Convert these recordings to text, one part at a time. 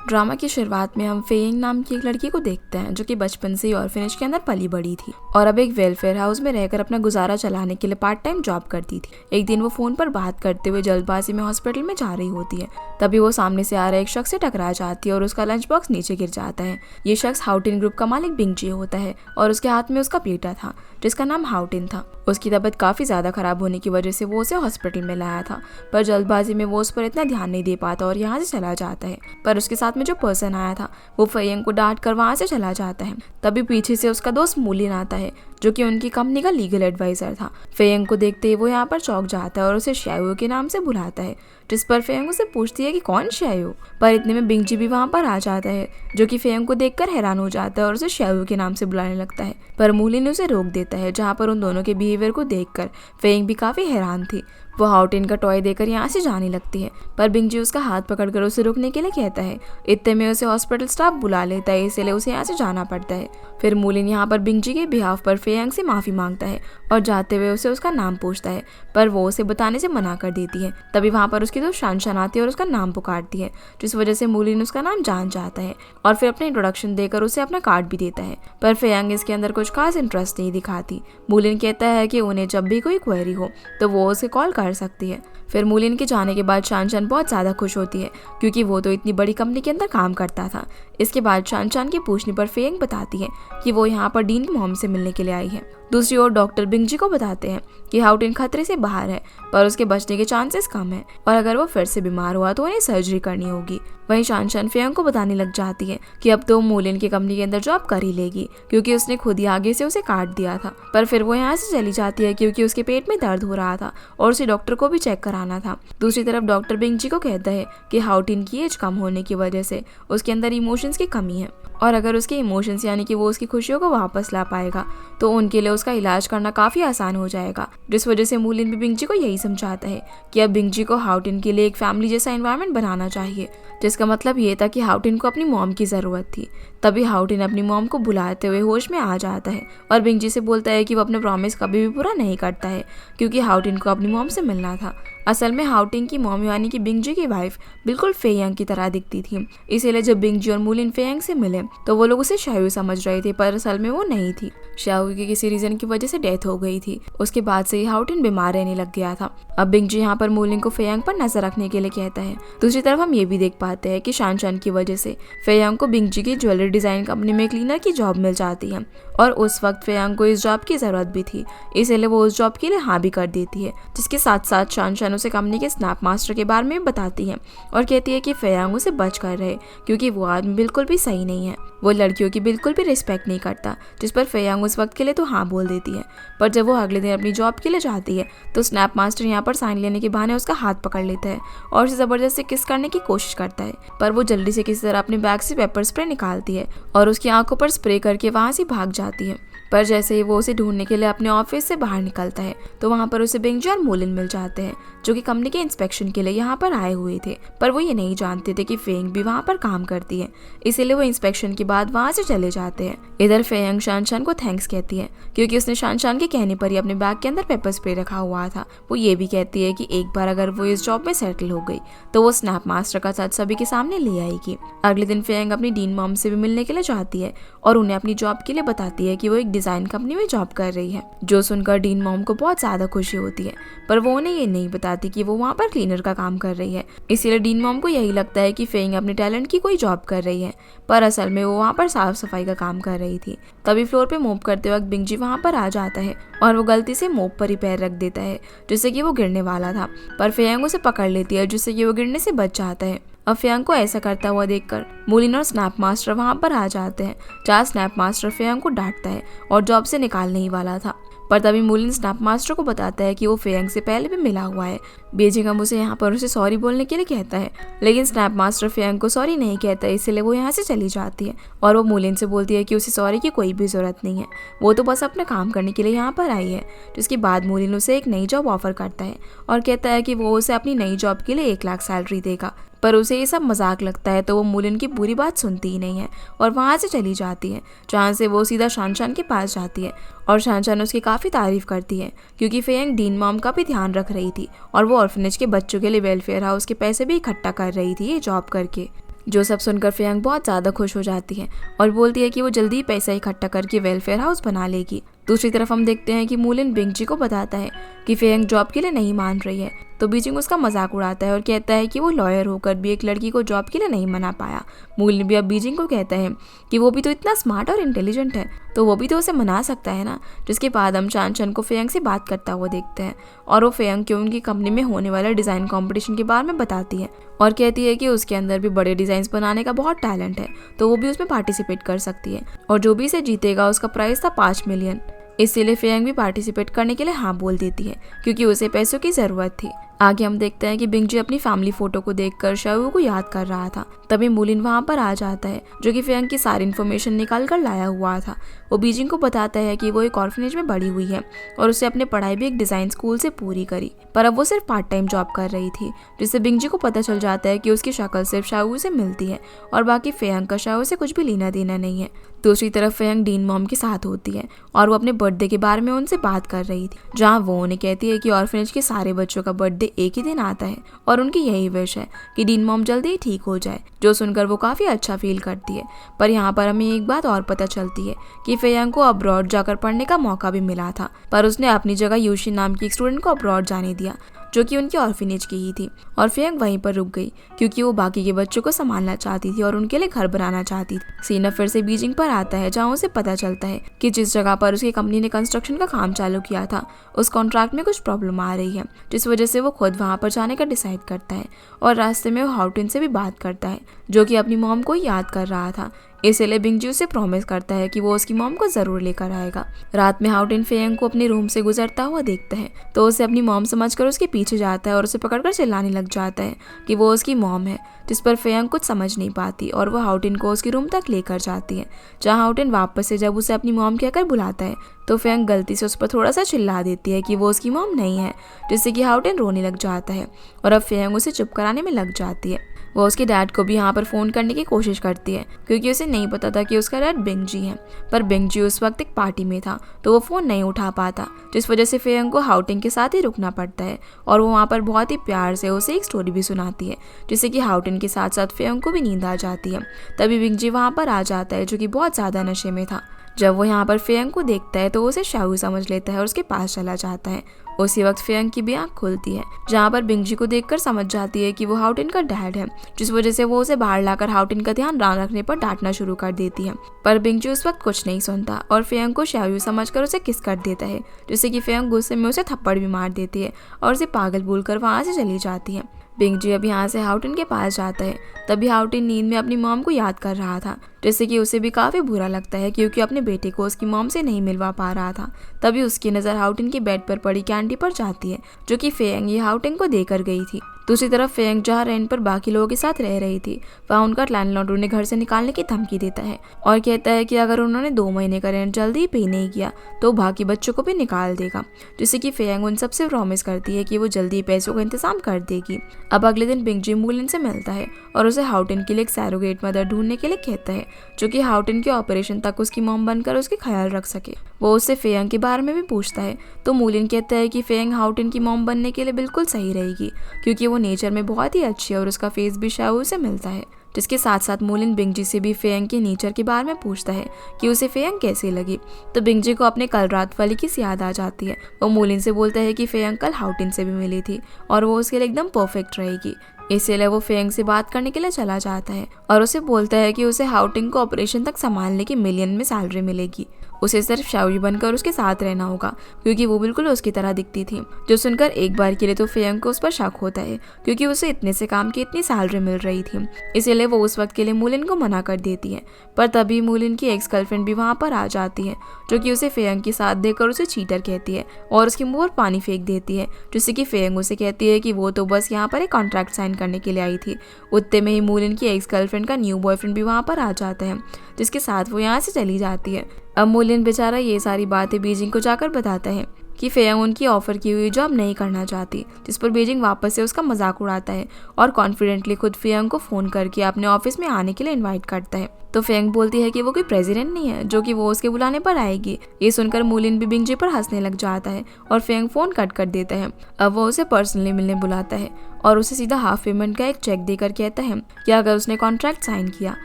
Drama की शुरुआत में हम फेयिंग नाम की एक लड़की को देखते हैं जो कि बचपन से ही ऑर्फनेज के अंदर पली बड़ी थी और अब एक वेलफेयर हाउस में रहकर अपना गुजारा चलाने के लिए पार्ट टाइम जॉब करती थी। एक दिन वो फोन पर बात करते हुए जल्दबाजी में हॉस्पिटल में जा रही होती है। तभी वो सामने से आ रहे एक शख्स से टकरा जाती है और उसका लंच बॉक्स नीचे गिर जाता है। ये शख्स हाउटिन ग्रुप का मालिक बिंगजी होता है और उसके हाथ में उसका बेटा था जिसका नाम हाउटिन था। उसकी तबीयत काफी ज्यादा खराब होने की वजह से वो उसे हॉस्पिटल में लाया था, पर जल्दबाजी में वो उस पर इतना ध्यान नहीं दे पाता और यहाँ से चला जाता है। पर उसके साथ में जो पर्सन आया था वो फेयंग को डांट कर वहाँ से चला जाता है। तभी पीछे से उसका दोस्त मूलिन आता है जो कि उनकी कंपनी का लीगल एडवाइजर था। फेयंग को देखते ही वो यहाँ पर चौंक जाता है और उसे श्याओ के नाम से बुलाता है, जिस पर फेयंग उसे पूछती है कि कौन श्याओ। पर इतने में बिंगजी भी वहाँ पर आ जाता है जो कि फेयंग को देखकर हैरान हो जाता है और उसे श्याओ के नाम से बुलाने लगता है। पर मूलिन उसे रोक देता है, जहाँ पर उन दोनों के बिहेवियर को देखकर फेयंग भी काफी हैरान थी। वो हाउटिन का टॉय देकर यहाँ से जाने लगती है, पर बिंगजी उसका हाथ पकड़कर उसे रोकने के लिए कहता है। इतने में उसे हॉस्पिटल स्टाफ बुला लेता है, इसलिए उसे यहाँ से जाना पड़ता है। फिर मूलिन यहाँ पर बिंगजी के बिहाफ पर फेयंग से माफी मांगता है और जाते हुए उसे उसका नाम पूछता है, पर वो उसे बताने से मना कर देती है। तभी वहाँ पर उसकी दोस्त शानशान आती है और उसका नाम पुकारती है, जिस वजह से मूलिन उसका नाम जान जाता है और फिर अपने इंट्रोडक्शन देकर उसे अपना कार्ड भी देता है। पर फेयंग इसके अंदर कुछ खास इंटरेस्ट नहीं दिखाती। मूलिन कहता है कि उन्हें जब भी कोई क्वेरी हो तो वो उसे कॉल कर सकती है। फिर मूलिन के जाने के बाद शानशान बहुत ज़्यादा खुश होती है क्योंकि वो तो इतनी बड़ी कंपनी के अंदर काम करता था। इसके बाद शानशान के पूछने पर फेयंग बताती है कि वो यहाँ पर डीन की मॉम से मिलने के लिए आई है। दूसरी ओर डॉक्टर बिंगजी को बताते हैं कि हाउटिन खतरे से बाहर है, पर उसके बचने के चांसेस कम है और अगर वो फिर से बीमार हुआ तो उन्हें सर्जरी करनी होगी। वहीं शानशान फेयंग को बताने लग जाती है कि अब तो मूलिन की कंपनी के अंदर जॉब कर ही लेगी क्योंकि उसने खुद ही आगे से उसे काट दिया था। पर फिर वो यहाँ से चली जाती है क्योंकि उसके पेट में दर्द हो रहा था और उसे डॉक्टर को भी चेक कराना था। दूसरी तरफ डॉक्टर बिंगजी को कहता है कि हाउटिन की एज कम होने की वजह से उसके अंदर इमोशंस की कमी है और अगर उसके इमोशंस यानी कि वो उसकी खुशियों को वापस ला पाएगा तो उनके लिए उसका इलाज करना काफी आसान हो जाएगा। जिस वजह से मूलिन भी बिंगजी को यही समझाता है कि अब बिंगजी को हाउटिन के लिए एक फैमिली जैसा एनवायरनमेंट बनाना चाहिए, जिसका मतलब ये था कि हाउटिन को अपनी मॉम की जरूरत थी। तभी हाउटिन अपनी मॉम को बुलाते हुए होश में आ जाता है और बिंगजी से बोलता है कि वो अपने प्रॉमिस कभी भी पूरा नहीं करता है क्योंकि हाउटिन को अपनी मॉम से मिलना था। असल में हाउटिन की मॉम यानी कि बिंगजी की वाइफ बिल्कुल फेयंग की तरह दिखती थी, इसीलिए जब बिंगजी और मूलिन फेयंग से मिले तो वो लोग उसे श्याओ समझ रहे थे, पर असल में वो नहीं थी। श्याओ की किसी रीजन की वजह से डेथ हो गई थी। उसके बाद से ही हाउटिन बीमार रहने लग गया था। अब बिंगजी यहाँ पर मूलिन को फेयंग पर नजर रखने के लिए कहता है। दूसरी तरफ हम ये भी देख पाते हैं कि शानशान की वजह से फेयंग को बिंगजी की ज्वेलरी डिजाइन कंपनी में क्लीनर की जॉब मिल जाती है और उस वक्त फेयंग को इस जॉब की जरूरत भी थी, इसलिए वो उस जॉब के लिए हाँ भी कर देती है। जिसके साथ साथ शानशान उसे कंपनी के स्नैप मास्टर के बारे में बताती है और कहती है कि फेयंग उसे बच कर रहे क्योंकि वो आदमी बिल्कुल भी सही नहीं है, वो लड़कियों की बिल्कुल भी रिस्पेक्ट नहीं करता। जिस पर फेयंग उस वक्त के लिए तो हाँ बोल देती है, पर जब वो अगले दिन अपनी जॉब के लिए जाती है तो स्नैप मास्टर यहाँ पर साइन लेने के बहाने उसका हाथ पकड़ लेता है और उसे जबरदस्ती किस करने की कोशिश करता है। पर वो जल्दी से किसी तरह अपने बैग से पेपर स्प्रे निकालती है और उसकी आंखों पर स्प्रे करके वहां से भाग जाती है। पर जैसे ही वो उसे ढूंढने के लिए अपने ऑफिस से बाहर निकलता है तो वहाँ पर उसे बिंगजी और मूलिन मिल जाते हैं जो कि कंपनी के इंस्पेक्शन के लिए यहाँ पर आए हुए थे। पर वो ये नहीं जानते थे कि फेयंग भी वहाँ पर काम करती है, इसीलिए वो इंस्पेक्शन के बाद वहाँ से चले जाते हैं। इधर फेयंग शानशान को थैंक्स कहती है क्योंकि उसने शानशान के कहने पर ही अपने बैग के अंदर पेपर स्प्रे रखा हुआ था। वो ये भी कहती है कि एक बार अगर वो इस जॉब में सेटल हो गई तो वो स्नैप मास्टर का सच सभी के सामने ले आएगी। अगले दिन फेयंग अपनी डीन मॉम से भी मिलने के लिए जाती है और उन्हें अपनी जॉब के लिए बताती है कि वो एक डिजाइन कंपनी में जॉब कर रही है, जो सुनकर डीन मॉम को बहुत ज्यादा खुशी होती है। पर वो उन्हें ये नहीं बताती कि वो वहाँ पर क्लीनर का काम कर रही है, इसीलिए डीन मॉम को यही लगता है कि फेयंग अपने टैलेंट की कोई जॉब कर रही है, पर असल में वो वहाँ पर साफ सफाई का काम कर रही थी। तभी फ्लोर पे मोप करते वक्त बिंगजी वहाँ पर आ जाता है और वो गलती से मोप पर ही पैर रख देता है जिससे कि वो गिरने वाला था, पर फेयंग उसे पकड़ लेती है जिससे कि वो गिरने से बच जाता है। अब फेयंग को ऐसा करता हुआ देखकर मूलिन और स्नैप मास्टर वहाँ पर आ जाते हैं, जहाँ स्नैप मास्टर फेयंग को डांटता है और जॉब से निकालने ही वाला था। पर तभी मूलिन स्नैप मास्टर को बताता है कि वो फेयंग से पहले भी मिला हुआ है। बेजिंगम उसे यहाँ पर उसे सॉरी बोलने के लिए कहता है, लेकिन स्नैप मास्टर फेयंग को सॉरी नहीं कहता, इसलिए वो यहाँ से चली जाती है और वो मूलिन से बोलती है कि उसे सॉरी की कोई भी जरूरत नहीं है, वो तो बस अपना काम करने के लिए यहाँ पर आई है। जिसके बाद मूलिन उसे एक नई जॉब ऑफर करता है और कहता है कि वो उसे अपनी नई जॉब के लिए 1 लाख सैलरी देगा, पर उसे ये सब मजाक लगता है तो वो मूलिन की पूरी बात सुनती ही नहीं है और वहाँ से चली जाती है, जहाँ से वो सीधा शानशान के पास जाती है और शानशान उसकी काफ़ी तारीफ करती है क्योंकि फेयंग डीन मॉम का भी ध्यान रख रही थी और वो ऑर्फनेज के बच्चों के लिए वेलफेयर हाउस के पैसे भी इकट्ठा कर रही थी ये जॉब करके। जो सब सुनकर फेयंग बहुत ज़्यादा खुश हो जाती है और बोलती है कि वो जल्दी ही पैसा इकट्ठा करके वेलफेयर हाउस बना लेगी। दूसरी तरफ हम देखते हैं कि मूलिन बिंगजी को बताता है कि फेयंग जॉब के लिए नहीं मान रही है, तो बीजिंग उसका मजाक उड़ाता है और कहता है कि वो लॉयर होकर भी एक लड़की को जॉब के लिए नहीं मना पाया। मूलिन भी अब बीजिंग को कहता है कि वो भी तो इतना स्मार्ट और इंटेलिजेंट है, तो वो भी तो उसे मना सकता है ना। जिसके बाद हम चांचन को फेयंग से बात करता हुआ देखते हैं और वो फेयंग को उनकी कंपनी में होने वाला डिज़ाइन कंपटीशन के बारे में बताती है और कहती है कि उसके अंदर भी बड़े डिज़ाइन बनाने का बहुत टैलेंट है, तो वो भी उसमें पार्टिसिपेट कर सकती है और जो भी इसे जीतेगा उसका प्राइस था 5 मिलियन। इसीलिए फेयंग भी पार्टिसिपेट करने के लिए हाँ बोल देती है क्योंकि उसे पैसों की ज़रूरत थी। आगे हम देखते हैं कि बिंगजी अपनी फैमिली फोटो को देखकर शाओ को याद कर रहा था। तभी मूलिन वहाँ पर आ जाता है जो कि फेयंग की सारी इन्फॉर्मेशन निकाल कर लाया हुआ था। वो बीजिंग को बताता है कि वो एक ऑर्फनेज में बड़ी हुई है और उसे अपनी पढ़ाई भी एक डिज़ाइन स्कूल से पूरी करी, पर अब वो सिर्फ पार्ट टाइम जॉब कर रही थी। जिससे बिंगजी को पता चल जाता है कि उसकी शक्ल सिर्फ शाओ से मिलती है और बाकी फेयंग का शाओ से कुछ भी लेना देना नहीं है। दूसरी तरफ फेयंग डीन मॉम के साथ होती है और वो अपने बर्थडे के बारे में उनसे बात कर रही थी, जहाँ वो उन्हें कहती है कि ऑर्फनेज के सारे बच्चों का बर्थडे एक ही दिन आता है और उनकी यही विश है कि डीन मॉम जल्दी ही ठीक हो जाए, जो सुनकर वो काफ़ी अच्छा फील करती है। पर यहाँ पर हमें एक बात और पता चलती है कि फेयंग को अब्रॉड जाकर पढ़ने का मौका भी मिला था, पर उसने अपनी जगह यूशी नाम की एक स्टूडेंट को अब्रॉड जाने दिया जो कि उनकी ऑर्फनेज की ही थी और फेयंग वहीं पर रुक गई क्योंकि वो बाकी के बच्चों को संभालना चाहती थी और उनके लिए घर बनाना चाहती थी। सीना फिर से बीजिंग पर आता है जहाँ उसे पता चलता है कि जिस जगह पर उसकी कंपनी ने कंस्ट्रक्शन का काम चालू किया था उस कॉन्ट्रैक्ट में कुछ प्रॉब्लम आ रही है, जिस वजह से वो खुद वहाँ पर जाने का डिसाइड करता है और रास्ते में वो हाउटिन से भी बात करता है जो कि अपनी मॉम को याद कर रहा था। इसलिए बिंगजी उसे प्रॉमिस करता है कि वो उसकी मॉम को जरूर लेकर आएगा। रात में हाउटिन फेयंग को अपने रूम से गुजरता हुआ देखता है तो उसे अपनी मॉम समझकर उसके पीछे जाता है और उसे पकड़कर चिल्लाने लग जाता है कि वो उसकी मॉम है, जिस पर फेयंग कुछ समझ नहीं पाती और वो हाउटिन को उसकी रूम तक लेकर जाती है, जहाँ हाउटिन वापस से जब उसे अपनी मॉम कहकर बुलाता है तो फेयंग गलती से उस पर थोड़ा सा चिल्ला देती है कि वो उसकी मॉम नहीं है, जिससे कि हाउटिन रोने लग जाता है और अब फेयंग उसे चुप कराने में लग जाती है। वो उसके डैड को भी यहाँ पर फ़ोन करने की कोशिश करती है क्योंकि उसे नहीं पता था कि उसका डैड बिंगजी है, पर बिंगजी उस वक्त एक पार्टी में था तो वो फ़ोन नहीं उठा पाता, जिस वजह से फेयंग को हाउटिंग के साथ ही रुकना पड़ता है और वो वहाँ पर बहुत ही प्यार से उसे एक स्टोरी भी सुनाती है, जिससे कि हाउटिंग के साथ साथ फेयंग को भी नींद आ जाती है। तभी बिंगजी वहाँ पर आ जाता है जो कि बहुत ज़्यादा नशे में था। जब वो यहाँ पर फेयंग को देखता है तो वो उसे शाओ समझ लेता है और उसके पास चला जाता है। उसी वक्त फेयंग की भी आँख खुलती है, जहाँ पर बिंगजी को देखकर समझ जाती है कि वो हाउटिन का डैड है, जिस वजह से वो उसे बाहर लाकर हाउटिन का ध्यान ना रखने पर डांटना शुरू कर देती है। पर बिंगजी उस वक्त कुछ नहीं सुनता और फेयंग को शाओ समझकर उसे किस कर देता है, जिससे कि फेयंग गुस्से में उसे थप्पड़ भी मार देती है और उसे पागल बोलकर वहाँ से चली जाती है। बिंगजी अब यहाँ से हाउटिन के पास जाता है। तभी हाउटिन नींद में अपनी मॉम को याद कर रहा था, जैसे कि उसे भी काफ़ी बुरा लगता है क्योंकि अपने बेटे को उसकी मॉम से नहीं मिलवा पा रहा था। तभी उसकी नज़र हाउटिन के बेड पर पड़ी कैंडी पर जाती है जो कि फेयंग ये हाउटिन को देकर गई थी। दूसरी तरफ फेयंग जहाँ रेंट पर बाकी लोगों के साथ रह रही थी वहाँ उनका लैंडलॉर्ड उन्हें घर से निकालने की धमकी देता है और कहता है कि अगर उन्होंने 2 महीने का रेंट जल्दी ही पे नहीं किया तो बाकी बच्चों को भी निकाल देगा, जिससे कि फेयंग उन सबसे प्रॉमिस करती है कि वो जल्दी पैसों का इंतजाम कर देगी। अब अगले दिन बिंगजी मूलिन से मिलता है और उसे हाउटिन के लिए एक सैरोगेट मदर ढूंढने के लिए कहता है जो कि हाउटिन के ऑपरेशन तक उसकी मॉम बनकर उसके ख्याल रख सके। वो उससे फेयंग के बारे में भी पूछता है तो मूलिन कहता है कि फेयंग हाउटिन की मॉम बनने के लिए बिल्कुल सही रहेगी क्योंकि वो नेचर में बहुत ही अच्छी है और उसका फेस भी शाओ से मिलता है। जिसके साथ साथ मूलिन बिंगजी से भी फेयंग के नेचर के बारे में पूछता है कि उसे फेयंग कैसी लगी, तो बिंगजी को अपने कल रात वाली की याद आ जाती है। वो मूलिन से बोलता है कि फेयंग कल हाउटिन से भी मिली थी और वो उसके लिए एकदम परफेक्ट रहेगी। इसीलिए वो फेयंग से बात करने के लिए चला जाता है और उसे बोलता है कि उसे हाउटिंग को ऑपरेशन तक संभालने की मिलियन में सैलरी मिलेगी। उसे सिर्फ शाओ बनकर उसके साथ रहना होगा क्योंकि वो बिल्कुल उसकी तरह दिखती थी। जो सुनकर एक बार के लिए तो फेयंग को उस पर शक होता है क्योंकि उसे इतने से काम की इतनी सैलरी मिल रही थी, इसीलिए वो उस वक्त के लिए मूलिन को मना कर देती है। पर तभी मूलिन की एक्स गर्लफ्रेंड भी वहाँ पर आ जाती है जो कि उसे फेयंग के साथ देखकर उसे चीटर कहती है और उसके मुँह पर पानी फेंक देती है, जिससे कि फेयंग उसे कहती है कि वो तो बस यहाँ पर एक कॉन्ट्रैक्ट साइन करने के लिए आई थी। उतने में ही मूलिन की एक्स गर्लफ्रेंड का न्यू बॉयफ्रेंड भी वहाँ पर आ जाता है, जिसके साथ वो यहाँ से चली जाती है। अब मूलिन बेचारा ये सारी बातें बीजिंग को जाकर बताता है कि फेयंग उनकी ऑफर की हुई जॉब नहीं करना चाहती, जिस पर बीजिंग वापस से उसका मजाक उड़ाता है और कॉन्फिडेंटली खुद फेयंग को फोन करके अपने ऑफिस में आने के लिए इनवाइट करता है। तो फेयंग बोलती है कि वो कोई प्रेसिडेंट नहीं है जो कि वो उसके बुलाने पर आएगी। ये सुनकर मूलिन भी बिंगजी पर हंसने लग जाता है और फेयंग फोन कट कर देता है। अब वो उसे पर्सनली मिलने बुलाता है और उसे सीधा हाफ पेमेंट का एक चेक देकर कहता है कि अगर उसने कॉन्ट्रैक्ट साइन किया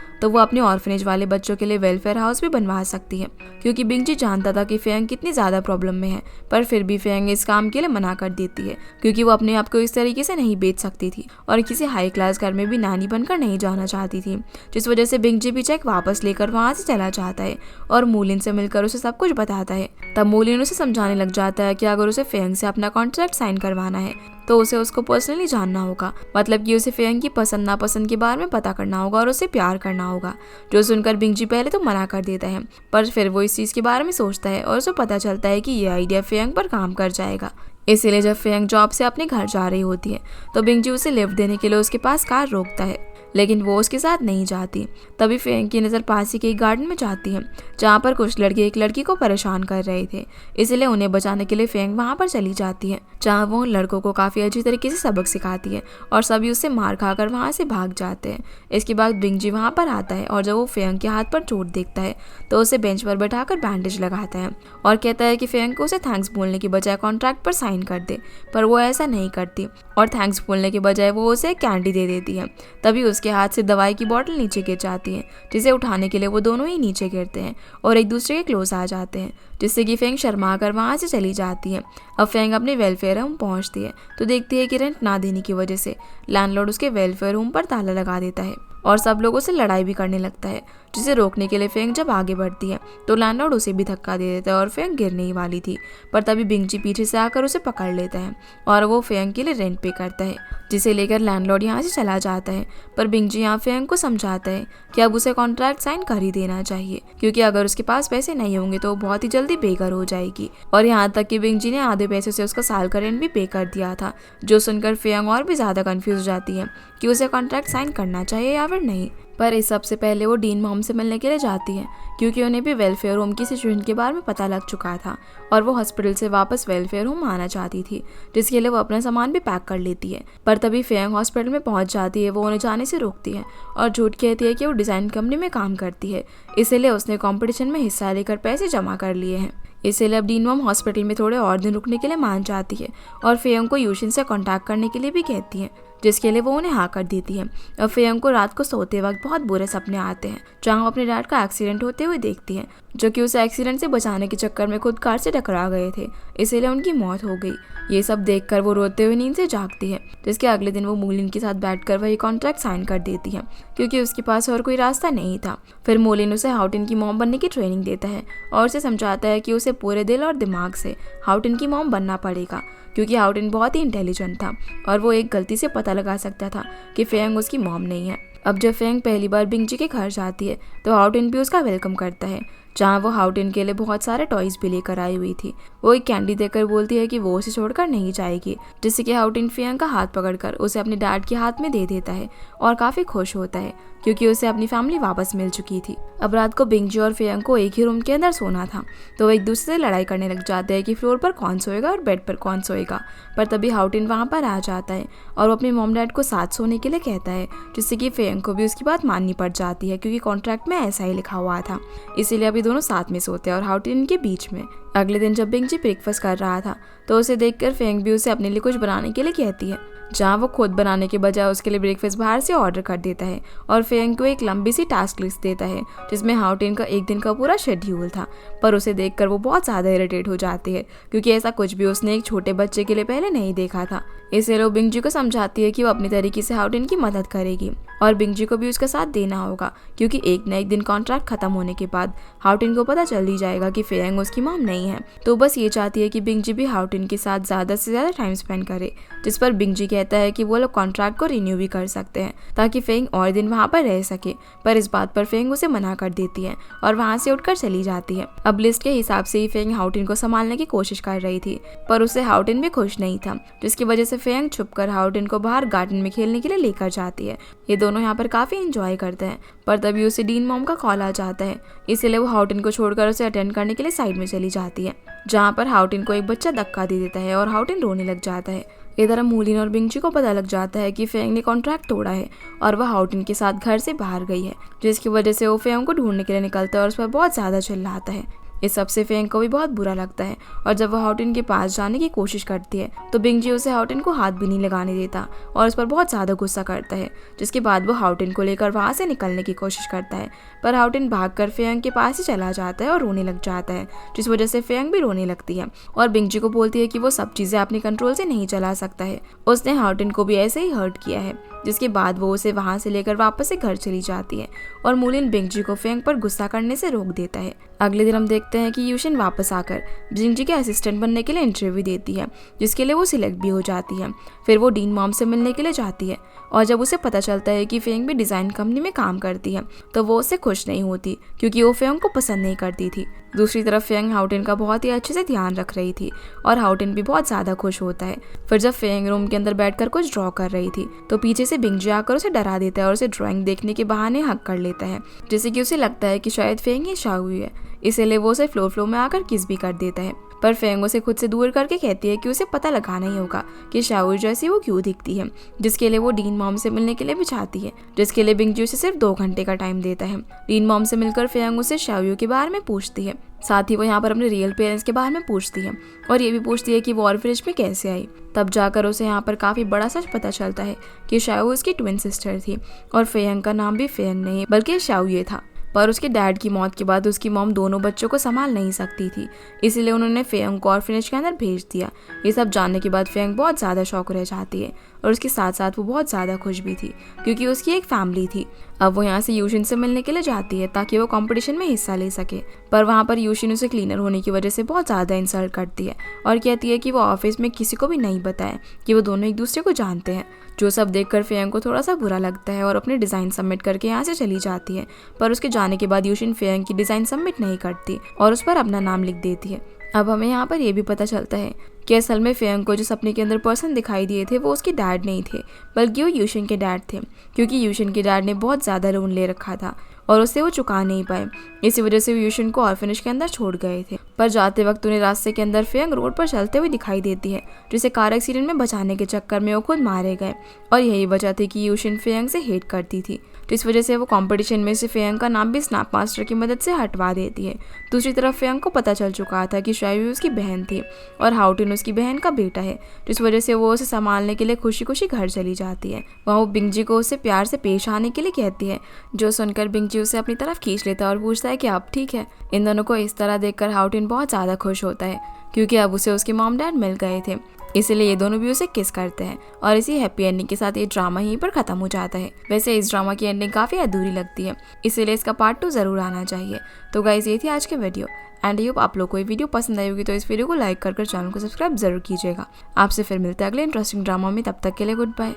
तो वो अपने ऑर्फनेज वाले बच्चों के लिए वेलफेयर हाउस भी बनवा सकती है। क्योंकि बिंगजी जानता था कि फेयंग कितनी ज्यादा प्रॉब्लम में है, पर फिर भी फेयंग इस काम के लिए मना कर देती है क्योंकि वो अपने आप को इस तरीके से नहीं बेच सकती थी और किसी हाई क्लास घर में भी नानी बनकर नहीं जाना चाहती थी। जिस वजह से बिंगजी भी चेक वापस लेकर वहां से चला जाता है और मूलिन से मिलकर उसे सब कुछ बताता है। तब मूलिन उसे समझाने लग जाता है कि अगर उसे फेयंग से अपना कॉन्ट्रैक्ट साइन करवाना है तो उसे उसको पर्सनली जानना होगा, मतलब कि उसे फेयंग की पसंद नापसंद के बारे में पता करना होगा और उसे प्यार करना होगा। जो सुनकर बिंगजी पहले तो मना कर देता है, पर फिर वो इस चीज के बारे में सोचता है और उसे पता चलता है कि ये आइडिया फेयंग पर काम कर जाएगा। इसीलिए जब फेयंग जॉब से अपने घर जा रही होती है तो बिंगजी उसे लिफ्ट देने के लिए उसके पास कार रोकता है, लेकिन वो उसके साथ नहीं जाती। तभी फेयंग की नज़र पास ही के एक गार्डन में जाती है जहाँ पर कुछ लड़के एक लड़की को परेशान कर रहे थे, इसलिए उन्हें बचाने के लिए फेयंग वहाँ पर चली जाती है जहाँ वो उन लड़कों को काफ़ी अच्छी तरीके से सबक सिखाती है और सभी उससे मार खाकर वहाँ से भाग जाते हैं। इसके बाद बिंगजी वहाँ पर आता है और जब वो फेयंग के हाथ पर चोट देखता है तो उसे बेंच पर बैठाकर बैंडेज लगाता है और कहता है कि फेयंग को उसे थैंक्स बोलने की बजाय कॉन्ट्रैक्ट पर साइन कर दे, पर वो ऐसा नहीं करती और थैंक्स बोलने के बजाय वो उसे कैंडी दे देती है। तभी उसके हाथ से दवाई की बोतल नीचे गिर जाती है, जिसे उठाने के लिए वो दोनों ही नीचे गिरते हैं और एक दूसरे के क्लोज आ जाते हैं, जिससे कि फेंग शर्मा कर वहाँ से चली जाती है। अब फेंग अपने वेलफेयर होम पहुँचती है तो देखती है कि रेंट ना देने की वजह से लैंडलॉर्ड उसके वेलफेयर होम पर ताला लगा देता है और सब लोगों से लड़ाई भी करने लगता है, जिसे रोकने के लिए फेंग जब आगे बढ़ती है तो लैंडलॉर्ड उसे भी धक्का दे देता है और फेंग गिरने ही वाली थी, पर तभी बिंगजी पीछे से आकर उसे पकड़ लेता है और वो फेंग के लिए रेंट पे करता है, जिसे लेकर लैंडलॉर्ड यहाँ से चला जाता है। पर बिंगजी यहाँ फेंग को समझाता है कि अब उसे कॉन्ट्रैक्ट साइन कर ही देना चाहिए, क्योंकि अगर उसके पास पैसे नहीं होंगे तो वो बहुत ही जल्दी बेघर हो जाएगी। और यहाँ तक कि बिंगजी ने आधे पैसे से उसका साल का रेंट भी पे कर दिया था, जो सुनकर फेंग और भी ज्यादा कंफ्यूज हो जाती है कि उसे कॉन्ट्रैक्ट साइन करना चाहिए या फिर नहीं। पर इस सबसे पहले वो डीन मॉम से मिलने के लिए जाती है, क्योंकि उन्हें भी वेलफेयर होम की सिचुएशन के बारे में पता लग चुका था और वो हॉस्पिटल से वापस वेलफेयर होम आना चाहती थी, जिसके लिए वो अपना सामान भी पैक कर लेती है। पर तभी फेंग हॉस्पिटल में पहुंच जाती है, वो उन्हें जाने से रोकती है और झूठ कहती है कि वो डिज़ाइन कंपनी में काम करती है, इसीलिए उसने कॉम्पिटिशन में हिस्सा लेकर पैसे जमा कर लिए हैं। इसलिए अब डीन मॉम हॉस्पिटल में थोड़े और दिन रुकने के लिए मान जाती है और फेंग को यूशिन से कॉन्टैक्ट करने के लिए भी कहती है, जिसके लिए वो उन्हें हाँ कर देती है। और फेंग को रात को सोते वक्त बहुत बुरे सपने आते हैं, जहाँ वो अपने डैड का एक्सीडेंट होते हुए देखती है, जो कि उसे एक्सीडेंट से बचाने के चक्कर में खुद कार से टकरा गए थे, इसीलिए उनकी मौत हो गई। ये सब देखकर वो रोते हुए नींद से जागती है, जिसके अगले दिन वो मोलिन के साथ बैठकर वही कॉन्ट्रैक्ट साइन कर देती है, क्योंकि उसके पास और कोई रास्ता नहीं था। फिर मोलिन उसे हाउटिन की मॉम बनने की ट्रेनिंग देता है और उसे समझाता है कि उसे पूरे दिल और दिमाग से हाउटिन की मॉम बनना पड़ेगा, क्योंकि हाउटिन बहुत ही इंटेलिजेंट था और वो एक गलती से पता लगा सकता था कि फेंग उसकी मॉम नहीं है। अब जब फेंग पहली बार बिंगजी के घर जाती है तो हाउटिन भी उसका वेलकम करता है, जहाँ वो हाउटिन के लिए बहुत सारे टॉयज भी लेकर आई हुई थी। वो एक कैंडी देकर बोलती है कि वो उसे छोड़कर नहीं जाएगी, जिससे कि हाउटिन फेंग का हाथ पकड़कर उसे अपने डैड के हाथ में दे देता है और काफी खुश होता है, क्योंकि उसे अपनी फैमिली वापस मिल चुकी थी। अब रात को बिंगजी और फेंग को एक ही रूम के अंदर सोना था, तो वो एक दूसरे से लड़ाई करने लग जाते हैं कि फ्लोर पर कौन सोएगा और बेड पर कौन सोएगा। पर तभी हाउटिन वहाँ पर आ जाता है और वो अपने मॉम डैड को साथ सोने के लिए कहता है, जिससे कि फेंग को भी उसकी बात माननी पड़ जाती है, क्योंकि कॉन्ट्रैक्ट में ऐसा ही लिखा हुआ था। इसीलिए अभी दोनों साथ में सोते हैं और हाउटिन के बीच में। अगले दिन जब बिंगजी ब्रेकफास्ट कर रहा था तो उसे देखकर फेंग भी उसे अपने लिए कुछ बनाने के लिए कहती है, जहाँ वो खुद बनाने के बजाय उसके लिए ब्रेकफास्ट बाहर से ऑर्डर कर देता है और फेंग को एक लंबी सी टास्क लिस्ट देता है, जिसमें हाउटिन का एक दिन का पूरा शेड्यूल था। पर उसे देखकर वो बहुत ज़्यादा इरिटेट हो जाती है, क्योंकि ऐसा कुछ भी उसने एक छोटे बच्चे के लिए पहले नहीं देखा था। इसलिए वो बिंगजी को समझाती है कि वो अपनी तरीके से हाउटिन की मदद करेगी और बिंगजी को भी उसका साथ देना होगा, क्योंकि एक न एक दिन कॉन्ट्रैक्ट खत्म होने के बाद हाउटिन को पता चल ही जाएगा कि फेंग उसकी मॉम नहीं है। तो बस ये चाहती है कि बिंगजी भी हाउटिन के साथ ज़्यादा से ज़्यादा टाइम स्पेंड करे, जिस पर बिंगजी कहता है कि वो लोग कॉन्ट्रैक्ट को रिन्यू भी कर सकते हैं ताकि फेंग और दिन वहाँ पर रह सके। पर इस बात पर फेंग उसे मना कर देती है और वहाँ से उठकर चली जाती है। अब लिस्ट के हिसाब से ही फेंग हाउटिन को संभालने की कोशिश कर रही थी, पर उसे हाउटिन भी खुश नहीं था, जिसकी वजह से फेंग छुपकर हाउटिन को बाहर गार्डन में खेलने के लिए लेकर जाती है। ये दोनों यहाँ यहाँ पर काफी एंजॉय करते हैं। पर तभी उसे डीन मॉम का कॉल आ जाता है, इसीलिए वो हाउटिन को छोड़कर उसे अटेंड करने के लिए साइड में चली जाती है, जहाँ पर हाउटिन को एक बच्चा धक्का दे देता है और हाउटिन रोने लग जाता है। इधर मूलिन और बिंगजी को पता लग जाता है कि फेंग ने कॉन्ट्रैक्ट तोड़ा है और वह हाउटिन के साथ घर से बाहर गई है, जिसकी वजह से वो फेंग को ढूंढने के लिए निकलता है और उस पर बहुत ज्यादा चिल्लाता है। इस सबसे फेंग को भी बहुत बुरा लगता है और जब वह हाउटिन के पास जाने की कोशिश करती है तो बिंगजी उसे हाउटिन को हाथ भी नहीं लगाने देता और उस पर बहुत ज़्यादा गुस्सा करता है, जिसके बाद वो हाउटिन को लेकर वहाँ से निकलने की कोशिश करता है। पर हाउटिन भागकर फेंग के पास ही चला जाता है और रोने लग जाता है, जिस वजह से फेंग भी रोने लगती है और बिंगजी को बोलती है कि वो सब चीज़ें अपने कंट्रोल से नहीं चला सकता है, उसने हाउटिन को भी ऐसे ही हर्ट किया है। जिसके बाद वो उसे वहाँ से लेकर वापस से घर चली जाती है और मूलिन बिंगजी को फेंग पर गुस्सा करने से रोक देता है। अगले दिन हम देखते हैं कि यूशिन वापस आकर बिंगजी के असिस्टेंट बनने के लिए इंटरव्यू देती है, जिसके लिए वो सिलेक्ट भी हो जाती है। फिर वो डीन मॉम से मिलने के लिए जाती है और जब उसे पता चलता है कि फेंग भी डिज़ाइन कंपनी में काम करती है तो वो उससे खुश नहीं होती, क्योंकि वो फेंग को पसंद नहीं करती थी। दूसरी तरफ फेंग हाउटिन का बहुत ही अच्छे से ध्यान रख रही थी और हाउटिन भी बहुत ज़्यादा खुश होता है। फिर जब फेंग रूम के अंदर बैठकर कुछ ड्रॉ कर रही थी तो पीछे से बिंगजी आकर उसे डरा देता है और उसे ड्राइंग देखने के बहाने हक कर लेता है, जिससे कि उसे लगता है कि शायद फेंग ही शाओयू है, इसीलिए वो उसे फ्लो में आकर किस भी कर देता है। पर फेंग उसे खुद से दूर करके कहती है कि उसे पता लगाना ही होगा कि शाओयू जैसी वो क्यों दिखती है, जिसके लिए वो डीन मॉम से मिलने के लिए भी चाहती है, जिसके लिए बिंगजी उसे सिर्फ 2 घंटे का टाइम देता है। डीन मॉम से मिलकर फेंग उसे शाओयू के बारे में पूछती है, साथ ही वो यहाँ पर अपने रियल पेरेंट्स के बारे में पूछती है और ये भी पूछती है कि वो ऑर्फनेज में कैसे आई। तब जाकर उसे यहाँ पर काफ़ी बड़ा सच पता चलता है कि शाओयू उसकी ट्विन सिस्टर थी और फेंग का नाम भी फेंग नहीं बल्कि शाओयू था। पर उसके डैड की मौत के बाद उसकी मॉम दोनों बच्चों को संभाल नहीं सकती थी, इसीलिए उन्होंने फेंग को ऑर्फनेज के अंदर भेज दिया। ये सब जानने के बाद फेंग बहुत ज़्यादा शौक रह जाती है और उसके साथ साथ वो बहुत ज़्यादा खुश भी थी, क्योंकि उसकी एक फैमिली थी। अब वो यहाँ से यूशिन से मिलने के लिए जाती है ताकि वो कंपटीशन में हिस्सा ले सके, पर वहाँ पर यूशिन उसे क्लीनर होने की वजह से बहुत ज़्यादा इंसल्ट करती है और कहती है कि वो ऑफिस में किसी को भी नहीं बताए कि वो दोनों एक दूसरे को जानते हैं। जो सब देखकर फेंग को थोड़ा सा बुरा लगता है और अपने डिज़ाइन सबमिट करके यहाँ से चली जाती है, पर उसके जाने के बाद यूशिन फेंग की डिज़ाइन सबमिट नहीं करती और उस पर अपना नाम लिख देती है। अब हमें यहाँ पर यह भी पता चलता है कि असल में फेंग को जो सपने के अंदर पर्सन दिखाई दिए थे वो उसके डैड नहीं थे, बल्कि वो यूशिन के डैड थे, क्योंकि यूशिन के डैड ने बहुत ज़्यादा लोन ले रखा था और उससे वो चुका नहीं पाए। इसी वजह से वो यूशिन को ऑर्फनेज के अंदर छोड़ गए थे। पर जाते वक्त उन्हें रास्ते के अंदर फेंग रोड पर चलते हुए दिखाई देती है, जिसे कार एक्सीडेंट में बचाने के चक्कर में वो खुद मारे गए और यही वजह थी कि यूशिन फेंग से हेट करती थी। तो इस वजह से वो कंपटीशन में से फेंग का नाम भी स्नैप मास्टर की मदद से हटवा देती है। दूसरी तरफ फेंग को पता चल चुका था कि शाओयू उसकी बहन थी और हाउटिन उसकी बहन का बेटा है, जिस वजह से वो उसे संभालने के लिए खुशी खुशी घर चली जाती है। वहाँ वो बिंगजी को उससे प्यार से पेश आने के लिए कहती है, जो सुनकर बिंगजी उसे अपनी तरफ खींच लेता है और पूछता है कि अब ठीक है। इन दोनों को इस तरह देखकर हाउटिन बहुत ज़्यादा खुश होता है, क्योंकि अब उसे उसके मॉम डैड मिल गए थे, इसीलिए ये दोनों भी उसे किस करते हैं और इसी हैप्पी एंडिंग के साथ ये ड्रामा यहीं पर खत्म हो जाता है। वैसे इस ड्रामा की एंडिंग काफ़ी अधूरी लगती है, इसीलिए इसका पार्ट 2 ज़रूर आना चाहिए। तो गाइस ये थी आज के वीडियो एंड होप आप लोग को ये वीडियो पसंद आई होगी, तो इस वीडियो को लाइक कर चैनल को सब्सक्राइब जरूर कीजिएगा। आपसे फिर मिलते हैं अगले इंटरेस्टिंग ड्रामा में, तब तक के लिए गुड बाय।